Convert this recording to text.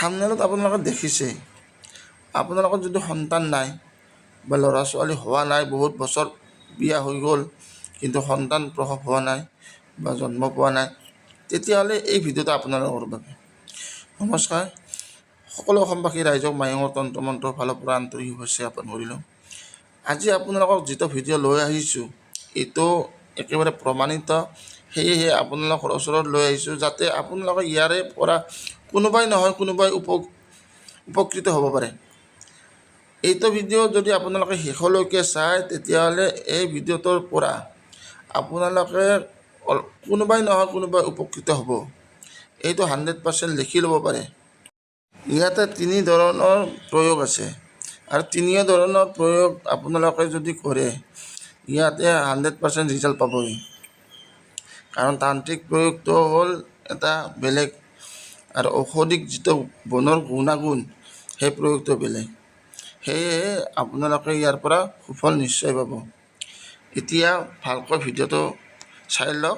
থাম্বনেইলত আপোনালোকে দেখিছে, আপোনালোকৰ যদি সন্তান নাই বা ল'ৰা ছোৱালী হোৱা নাই, বহুত বছৰ বিয়া হৈ গ'ল কিন্তু সন্তান প্ৰসৱ হোৱা নাই বা জন্ম পোৱা নাই, তেতিয়াহ'লে এই ভিডিঅ'টো আপোনালোকৰ বাবে। নমস্কাৰ, সকলো অসমবাসী ৰাইজক মায়ঙৰ তন্ত্ৰ মন্ত্ৰৰ ফালৰ পৰা আন্তৰিক শুভেচ্ছা জ্ঞাপন কৰিলোঁ। আজি আপোনালোকক যিটো ভিডিঅ' লৈ আহিছোঁ এইটো একেবাৰে প্ৰমাণিত, সেয়েহে আপোনালোকৰ ওচৰত লৈ আহিছোঁ যাতে আপোনালোকে ইয়াৰে পৰা কোনোবাই নহয় কোনোবাই উপকৃত হ'ব পাৰে। এইটো ভিডিঅ' যদি আপোনালোকে শেষলৈকে চায় তেতিয়াহ'লে এই ভিডিঅ'টোৰ পৰা আপোনালোকে কোনোবাই নহয় কোনোবাই উপকৃত হ'ব, এইটো 100% লিখি ল'ব পাৰে। ইয়াতে 3 ধৰণৰ প্ৰয়োগ আছে আৰু 3 ধৰণৰ প্ৰয়োগ আপোনালোকে যদি কৰে ইয়াতে 100% ৰিজাল্ট পাবই। কাৰণ তান্ত্ৰিক প্ৰয়োগটো হ'ল এটা বেলেগ আৰু ঔষধিক যিটো বনৰ গুণাগুণ সেই প্ৰয়োগটো বেলেগ। সেয়েহে আপোনালোকে ইয়াৰ পৰা সুফল নিশ্চয় পাব। এতিয়া ভালকৈ ভিডিঅ'টো চাই লওক।